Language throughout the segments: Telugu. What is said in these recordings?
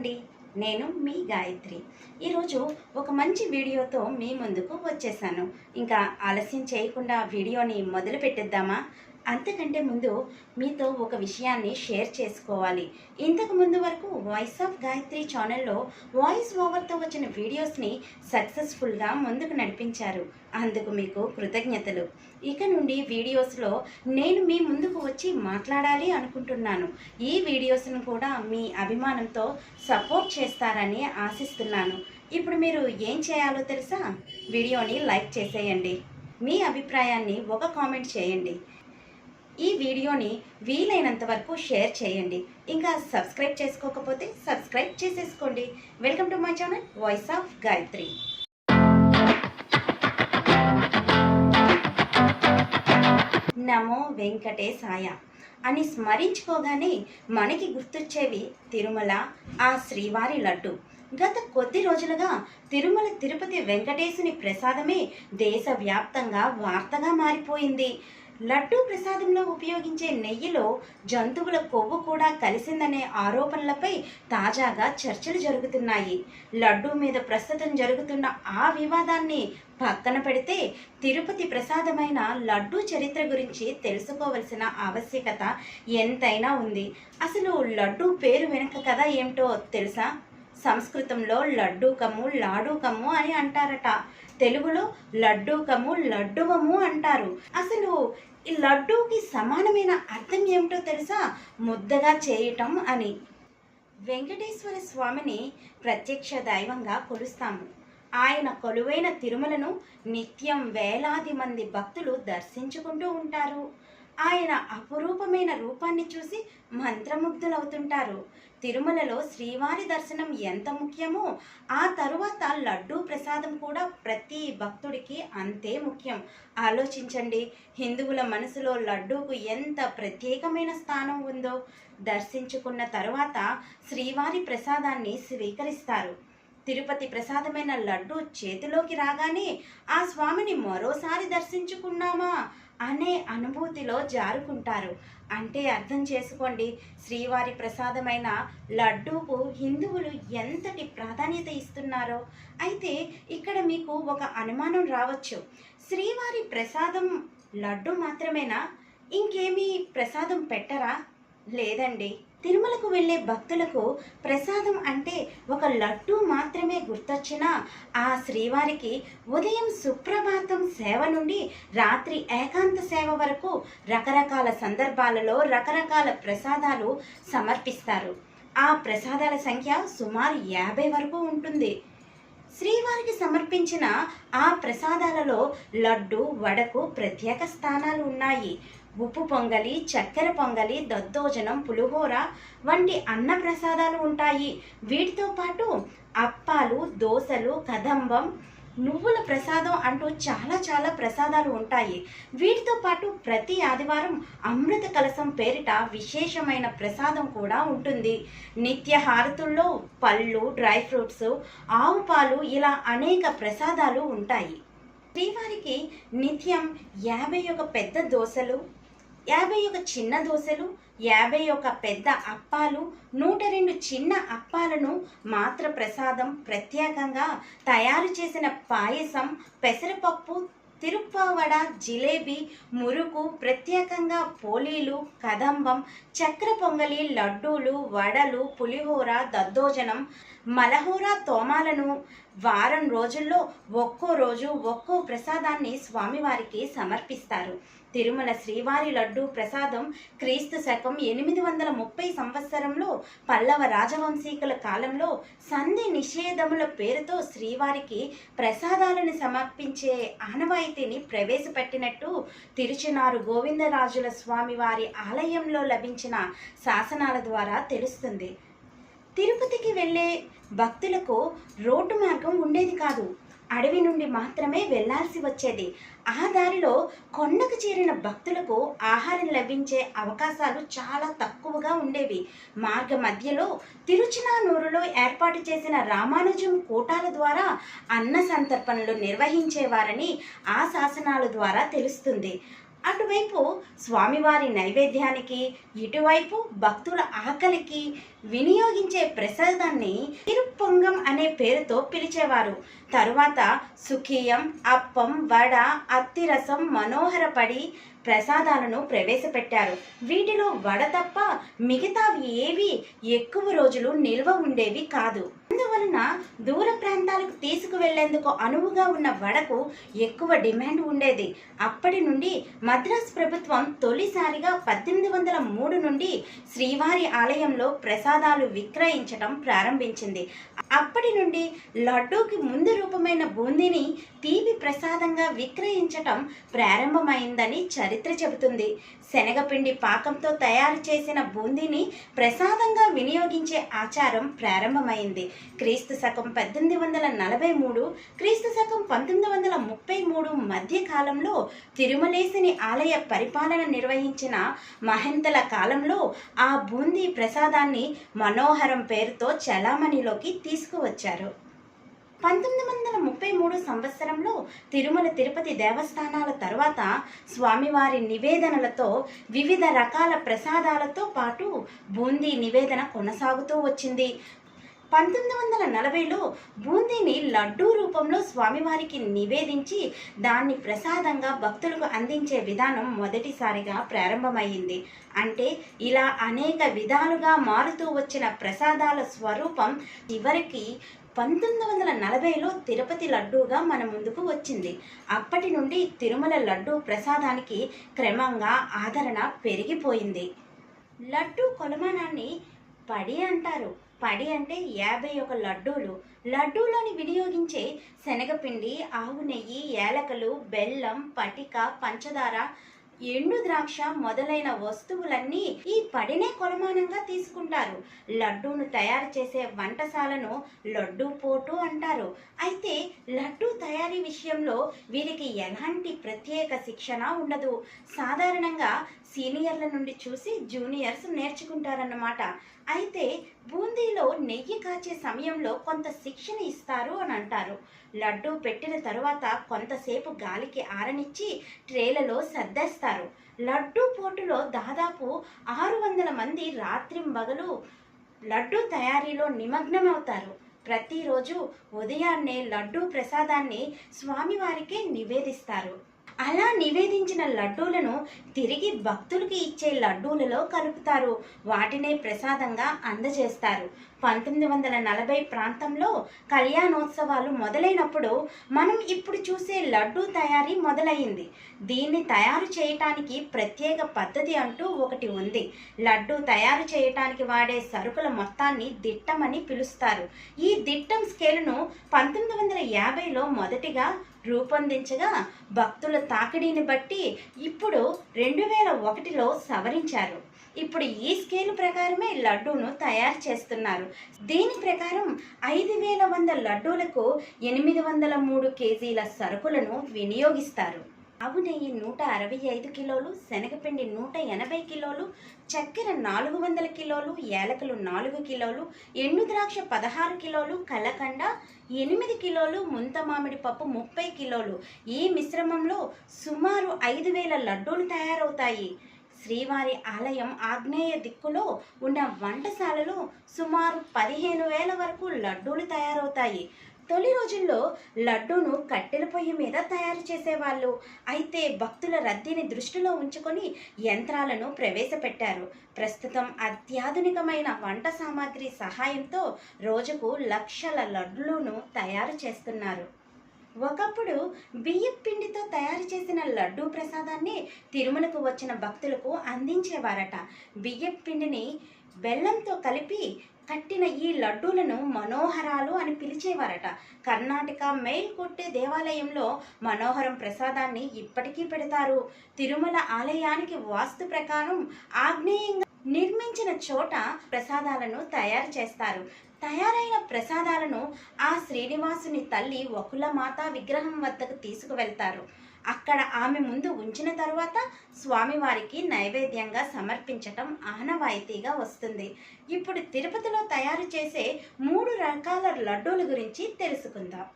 అండి. నేను మీ గాయత్రి. ఈరోజు ఒక మంచి వీడియోతో మీ ముందుకు వచ్చేసాను. ఇంకా ఆలస్యం చేయకుండా వీడియోని మొదలు పెట్టేద్దామా? అంతకంటే ముందు మీతో ఒక విషయాన్ని షేర్ చేసుకోవాలి. ఇంతకు ముందు వరకు వాయిస్ ఆఫ్ గాయత్రి ఛానల్లో వాయిస్ ఓవర్తో వచ్చిన వీడియోస్ని సక్సెస్ఫుల్గా ముందుకు నడిపించారు. అందుకు మీకు కృతజ్ఞతలు. ఇక నుండి వీడియోస్లో నేను మీ ముందుకు వచ్చి మాట్లాడాలి అనుకుంటున్నాను. ఈ వీడియోస్ను కూడా మీ అభిమానంతో సపోర్ట్ చేస్తారని ఆశిస్తున్నాను. ఇప్పుడు మీరు ఏం చేయాలో తెలుసా? వీడియోని లైక్ చేసేయండి. మీ అభిప్రాయాన్ని ఒక కామెంట్ చేయండి. ఈ వీడియోని వీలైనంత వరకు షేర్ చేయండి. ఇంకా సబ్స్క్రైబ్ చేసుకోకపోతే సబ్స్క్రైబ్ చేసేసుకోండి. Welcome to my channel voice of Gayatri. నమో వెంకటేశాయ అని స్మరించుకోగానే మనకి గుర్తొచ్చేవి తిరుమల, ఆ శ్రీవారి లడ్డు. గత కొద్ది రోజులుగా తిరుమల తిరుపతి వెంకటేశుని ప్రసాదమే దేశవ్యాప్తంగా వార్తగా మారిపోయింది. లడ్డూ ప్రసాదంలో ఉపయోగించే నెయ్యిలో జంతువుల కొవ్వు కూడా కలిసిందనే ఆరోపణలపై తాజాగా చర్చలు జరుగుతున్నాయి. లడ్డూ మీద ప్రస్తుతం జరుగుతున్న ఆ వివాదాన్ని పక్కన పెడితే తిరుపతి ప్రసాదమైన లడ్డూ చరిత్ర గురించి తెలుసుకోవలసిన ఆవశ్యకత ఎంతైనా ఉంది. అసలు లడ్డూ పేరు వెనుక కథ ఏమిటో తెలుసా? సంస్కృతంలో లడ్డూకము లాడూకము అని అంటారట. తెలుగులో లడ్డూకము లడ్డువము అంటారు. అసలు ఈ లడ్డూకి సమానమైన అర్థం ఏమిటో తెలుసా? ముద్దగా చేయటం అని. వెంకటేశ్వర స్వామిని ప్రత్యక్ష దైవంగా కొలుస్తాము. ఆయన కొలువైన తిరుమలను నిత్యం వేలాది మంది భక్తులు దర్శించుకుంటూ ఉంటారు. ఆయన అపురూపమైన రూపాన్ని చూసి మంత్రముగ్ధులవుతుంటారు. తిరుమలలో శ్రీవారి దర్శనం ఎంత ముఖ్యమో ఆ తరువాత లడ్డూ ప్రసాదం కూడా ప్రతి భక్తుడికి అంతే ముఖ్యం. ఆలోచించండి, హిందువుల మనసులో లడ్డూకు ఎంత ప్రత్యేకమైన స్థానం ఉందో. దర్శించుకున్న తరువాత శ్రీవారి ప్రసాదాన్ని స్వీకరిస్తారు. తిరుపతి ప్రసాదమైన లడ్డూ చేతిలోకి రాగానే ఆ స్వామిని మరోసారి దర్శించుకున్నామా అనే అనుభూతిలో జారుకుంటారు. అంటే అర్థం చేసుకోండి, శ్రీవారి ప్రసాదమైన లడ్డూకు హిందువులు ఎంతటి ప్రాధాన్యత ఇస్తున్నారో. అయితే ఇక్కడ మీకు ఒక అనుమానం రావచ్చు, శ్రీవారి ప్రసాదం లడ్డు మాత్రమేనా? ఇంకేమీ ప్రసాదం పెట్టరా? లేదండి. తిరుమలకు వెళ్ళే భక్తులకు ప్రసాదం అంటే ఒక లడ్డు మాత్రమే గుర్తొచ్చినా ఆ శ్రీవారికి ఉదయం సుప్రభాతం సేవ నుండి రాత్రి ఏకాంత సేవ వరకు రకరకాల సందర్భాలలో రకరకాల ప్రసాదాలు సమర్పిస్తారు. ఆ ప్రసాదాల సంఖ్య సుమారు 50 వరకు ఉంటుంది. శ్రీవారికి సమర్పించిన ఆ ప్రసాదాలలో లడ్డు, వడకు ప్రత్యేక స్థానాలు ఉన్నాయి. ఉప్పు పొంగలి, చక్కెర పొంగలి, దద్దోజనం, పులిహోర వంటి అన్న ప్రసాదాలు ఉంటాయి. వీటితో పాటు అప్పాలు, దోసలు, కదంబం, నువ్వుల ప్రసాదం అంటూ చాలా ప్రసాదాలు ఉంటాయి. వీటితో పాటు ప్రతి ఆదివారం అమృత కలశం పేరిట విశేషమైన ప్రసాదం కూడా ఉంటుంది. నిత్య హారతుల్లో పళ్ళు, డ్రై ఫ్రూట్స్, ఆవు పాలు ఇలా అనేక ప్రసాదాలు ఉంటాయి. శ్రీవారికి నిత్యం 51 పెద్ద దోసలు, 51 చిన్న దోసలు, 51 పెద్ద అప్పాలు, 102 చిన్న అప్పాలను మాత్ర ప్రసాదం, ప్రత్యేకంగా తయారు చేసిన పాయసం, పెసరపప్పు, తిరుప్పావడ, జిలేబీ, మురుకు, ప్రత్యేకంగా పోలీలు, కదంబం, చక్కెర పొంగలి, లడ్డూలు, వడలు, పులిహోర, దద్దోజనం, మలహోర, తోమాలను వారం రోజుల్లో ఒక్కో రోజు ఒక్కో ప్రసాదాన్ని స్వామివారికి సమర్పిస్తారు. తిరుమల శ్రీవారి లడ్డూ ప్రసాదం క్రీస్తు శకం 830 సంవత్సరంలో పల్లవ రాజవంశీకుల కాలంలో సంధి నిషేధముల పేరుతో శ్రీవారికి ప్రసాదాలను సమర్పించే ఆనవాయితీని ప్రవేశపెట్టినట్టు తిరుచునారు గోవిందరాజుల స్వామివారి ఆలయంలో లభించిన శాసనాల ద్వారా తెలుస్తుంది. తిరుపతికి వెళ్ళే భక్తులకు రోడ్డు మార్గం ఉండేది కాదు. అడవి నుండి మాత్రమే వెళ్లాల్సి వచ్చేది. ఆ దారిలో కొండకు చేరిన భక్తులకు ఆహారం లభించే అవకాశాలు చాలా తక్కువగా ఉండేవి. మార్గ మధ్యలో తిరుచునానూరులో ఏర్పాటు చేసిన రామానుజం కూటాల ద్వారా అన్న సంతర్పణలు నిర్వహించేవారని ఆ శాసనాల ద్వారా తెలుస్తుంది. అటువైపు స్వామివారి నైవేద్యానికి, ఇటువైపు భక్తుల ఆకలికి వినియోగించే ప్రసాదాన్ని తిరుప్పొంగం అనే పేరుతో పిలిచేవారు. తరువాత సుఖీయం, అప్పం, వడ, అత్తిరసం, మనోహరపడి ప్రసాదాలను ప్రవేశపెట్టారు. వీటిలో వడ తప్ప మిగతావి ఏవి ఎక్కువ రోజులు నిల్వ ఉండేవి కాదు. అందువలన దూర ప్రాంతాలకు తీసుకువెళ్లేందుకు అనువుగా ఉన్న వడకు ఎక్కువ డిమాండ్ ఉండేది. అప్పటి నుండి మద్రాస్ ప్రభుత్వం తొలిసారిగా 1803 నుండి శ్రీవారి ఆలయంలో ప్రసాదాలు విక్రయించడం ప్రారంభించింది. అప్పటి నుండి లడ్డూకి ముందు రూపమైన బూందీని తీపి ప్రసాదంగా విక్రయించటం ప్రారంభమైందని చరిత్ర చెబుతుంది. శనగపిండి పాకంతో తయారు చేసిన బూందీని ప్రసాదంగా వినియోగించే ఆచారం ప్రారంభమైంది. క్రీస్తు శకం 1843, క్రీస్తు శకం 1933 మధ్య కాలంలో తిరుమలేశుని ఆలయ పరిపాలన నిర్వహించిన మహంతల కాలంలో ఆ బూందీ ప్రసాదాన్ని మనోహరం పేరుతో చలామణిలోకి తీసుకువచ్చారు. 1933 సంవత్సరంలో తిరుమల తిరుపతి దేవస్థానాల తర్వాత స్వామివారి నివేదనలతో వివిధ రకాల ప్రసాదాలతో పాటు బూందీ నివేదన కొనసాగుతూ వచ్చింది. 1940లో బూందీని లడ్డూ రూపంలో స్వామివారికి నివేదించి దాన్ని ప్రసాదంగా భక్తులకు అందించే విధానం మొదటిసారిగా ప్రారంభమైంది. అంటే ఇలా అనేక విధాలుగా మారుతూ వచ్చిన ప్రసాదాల స్వరూపం చివరికి 1940లో తిరుపతి లడ్డూగా మన ముందుకు వచ్చింది. అప్పటి నుండి తిరుమల లడ్డూ ప్రసాదానికి క్రమంగా ఆదరణ పెరిగిపోయింది. లడ్డూ కొలమానాన్ని పడి అంటారు. పడి అంటే 51 లడ్డూలు. లడ్డూలోని వినియోగించే శనగపిండి, ఆవు నెయ్యి, యాలకులు, బెల్లం, పటిక, పంచదార, ఎండు ద్రాక్ష మొదలైన వస్తువులన్నీ ఈ పడినే కొలమానంగా తీసుకుంటారు. లడ్డూను తయారు చేసే వంటశాలను లడ్డూ పోటు అంటారు. అయితే లడ్డూ తయారీ విషయంలో వీరికి ఎలాంటి ప్రత్యేక శిక్షణ ఉండదు. సాధారణంగా సీనియర్ల నుండి చూసి జూనియర్స్ నేర్చుకుంటారన్నమాట. అయితే బూందీలో నెయ్యి కాచే సమయంలో కొంత శిక్షణ ఇస్తారు అని అంటారు. లడ్డూ పెట్టిన తరువాత కొంతసేపు గాలికి ఆరనిచ్చి ట్రేలలో సర్దేస్తారు. లడ్డూ పోటులో దాదాపు 600 మంది రాత్రింబగలు లడ్డూ తయారీలో నిమగ్నమవుతారు. ప్రతిరోజు ఉదయాన్నే లడ్డూ ప్రసాదాన్ని స్వామివారికి నివేదిస్తారు. అలా నివేదించిన లడ్డూలను తిరిగి భక్తులకి ఇచ్చే లడ్డూలలో కలుపుతారు. వాటినే ప్రసాదంగా అందజేస్తారు. 1940 ప్రాంతంలో కళ్యాణోత్సవాలు మొదలైనప్పుడు మనం ఇప్పుడు చూసే లడ్డూ తయారీ మొదలైంది. దీన్ని తయారు చేయటానికి ప్రత్యేక పద్ధతి అంటూ ఒకటి ఉంది. లడ్డూ తయారు చేయటానికి వాడే సరుకుల మొత్తాన్ని దిట్టమని పిలుస్తారు. ఈ దిట్టం స్కేలును 1950లో మొదటిగా రూపొందించగా భక్తుల తాకిడిని బట్టి ఇప్పుడు 2001లో సవరించారు. ఇప్పుడు ఈ స్కేలు ప్రకారమే లడ్డూను తయారు చేస్తున్నారు. దీని ప్రకారం 5100 లడ్డూలకు 803 కేజీల సరుకులను వినియోగిస్తారు. ఆవు నెయ్యి 165 కిలోలు, శనగపిండి 180 కిలోలు, చక్కెర 400 కిలోలు, యాలకులు 4 కిలోలు, ఎండు ద్రాక్ష 16 కిలోలు, కలకండ 8 కిలోలు, ముంత మామిడి పప్పు 30 కిలోలు. ఈ మిశ్రమంలో సుమారు 5000 లడ్డూలు తయారవుతాయి. శ్రీవారి ఆలయం ఆగ్నేయ దిక్కులో ఉన్న వంటశాలలో సుమారు 15,000 వరకు లడ్డూలు తయారవుతాయి. తొలి రోజుల్లో లడ్డూను కట్టెల పొయ్యి మీద తయారు చేసేవాళ్ళు. అయితే భక్తుల రద్దీని దృష్టిలో ఉంచుకొని యంత్రాలను ప్రవేశపెట్టారు. ప్రస్తుతం అత్యాధునికమైన వంట సామాగ్రి సహాయంతో రోజుకు లక్షల లడ్డూలను తయారు చేస్తున్నారు. ఒకప్పుడు బియ్యం పిండితో తయారు చేసిన లడ్డూ ప్రసాదాన్ని తిరుమలకు వచ్చిన భక్తులకు అందించేవారట. బియ్యం పిండిని బెల్లంతో కలిపి కట్టిన ఈ లడ్డూలను మనోహరాలు అని పిలిచేవారట. కర్ణాటక మేల్కొట్టే దేవాలయంలో మనోహరం ప్రసాదాన్ని ఇప్పటికీ పెడతారు. తిరుమల ఆలయానికి వాస్తు ప్రకారం ఆగ్నేయంగా నిర్మించిన చోట ప్రసాదాలను తయారు చేస్తారు. తయారైన ప్రసాదాలను ఆ శ్రీనివాసుని తల్లి వకులమాత విగ్రహం వద్దకు తీసుకువెళ్తారు. అక్కడ ఆమె ముందు ఉంచిన తరువాత స్వామివారికి నైవేద్యంగా సమర్పించటం ఆనవాయితీగా వస్తుంది. ఇప్పుడు తిరుపతిలో తయారు చేసే 3 రకాల లడ్డూల గురించి తెలుసుకుందాం.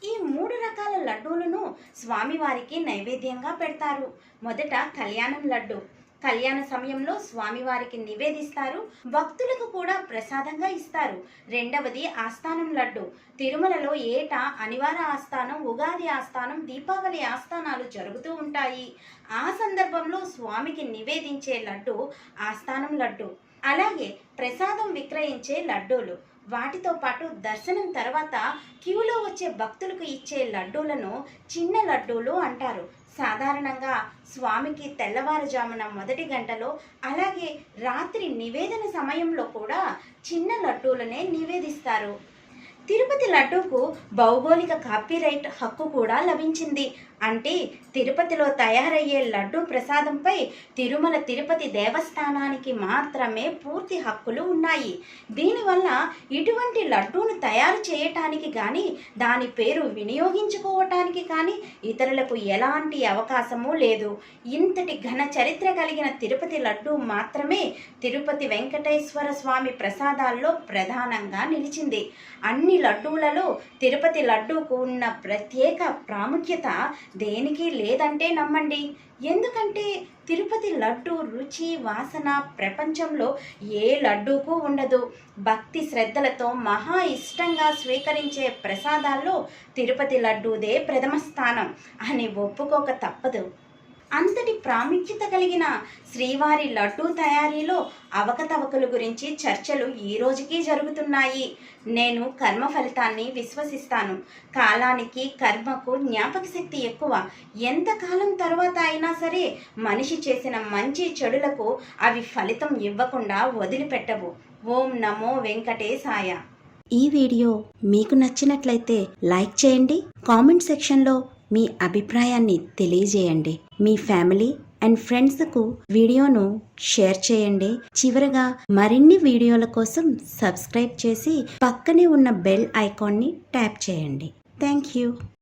ఈ 3 రకాల లడ్డూలను స్వామివారికి నైవేద్యంగా పెడతారు. మొదట కళ్యాణం లడ్డు. కళ్యాణ సమయంలో స్వామివారికి నివేదిస్తారు. భక్తులకు కూడా ప్రసాదంగా ఇస్తారు. రెండవది ఆస్థానం లడ్డు. తిరుమలలో ఏటా అనివార ఆస్థానం, ఉగాది ఆస్థానం, దీపావళి ఆస్థానాలు జరుగుతూ ఉంటాయి. ఆ సందర్భంలో స్వామికి నివేదించే లడ్డు ఆస్థానం లడ్డు. అలాగే ప్రసాదం విక్రయించే లడ్డూలు. వాటితో పాటు దర్శనం తర్వాత క్యూలో వచ్చే భక్తులకు ఇచ్చే లడ్డూలను చిన్న లడ్డూలు అంటారు. సాధారణంగా స్వామికి తెల్లవారుజామున మొదటి గంటలో, అలాగే రాత్రి నివేదన సమయంలో కూడా చిన్న లడ్డూలనే నివేదిస్తారు. తిరుపతి లడ్డూకు భౌగోళిక కాపీరైట్ హక్కు కూడా లభించింది. అంటే తిరుపతిలో తయారయ్యే లడ్డూ ప్రసాదంపై తిరుమల తిరుపతి దేవస్థానానికి మాత్రమే పూర్తి హక్కులు ఉన్నాయి. దీనివల్ల ఇటువంటి లడ్డూను తయారు చేయటానికి కానీ, దాని పేరు వినియోగించుకోవటానికి కానీ ఇతరులకు ఎలాంటి అవకాశమూ లేదు. ఇంతటి ఘన చరిత్ర కలిగిన తిరుపతి లడ్డూ మాత్రమే తిరుపతి వెంకటేశ్వర స్వామి ప్రసాదాల్లో ప్రధానంగా నిలిచింది. అన్ని లడ్డూలలో తిరుపతి లడ్డూకు ఉన్న ప్రత్యేక ప్రాముఖ్యత దేనికి లేదంటే నమ్మండి. ఎందుకంటే తిరుపతి లడ్డు రుచి, వాసన ప్రపంచంలో ఏ లడ్డూకు ఉండదు. భక్తి శ్రద్ధలతో మహా ఇష్టంగా స్వీకరించే ప్రసాదాల్లో తిరుపతి లడ్డూదే ప్రథమ స్థానం అని ఒప్పుకోక తప్పదు. అంతటి ప్రాముఖ్యత కలిగిన శ్రీవారి లడ్డూ తయారీలో అవకతవకల గురించి చర్చలు ఈ రోజుకి జరుగుతున్నాయి. నేను కర్మ ఫలితాన్ని విశ్వసిస్తాను. కాలానికి, కర్మకు జ్ఞాపక శక్తి ఎక్కువ. ఎంతకాలం తర్వాత అయినా సరే మనిషి చేసిన మంచి చెడులకు అవి ఫలితం ఇవ్వకుండా వదిలిపెట్టవు. ఓం నమో వెంకటేశాయ. ఈ వీడియో మీకు నచ్చినట్లయితే లైక్ చేయండి. కామెంట్ సెక్షన్లో మీ అభిప్రాయాన్ని తెలియజేయండి. మీ ఫ్యామిలీ అండ్ ఫ్రెండ్స్కు వీడియోను షేర్ చేయండి. చివరగా మరిన్ని వీడియోల కోసం సబ్స్క్రైబ్ చేసి పక్కనే ఉన్న బెల్ ఐకాన్ని ట్యాప్ చేయండి. Thank you.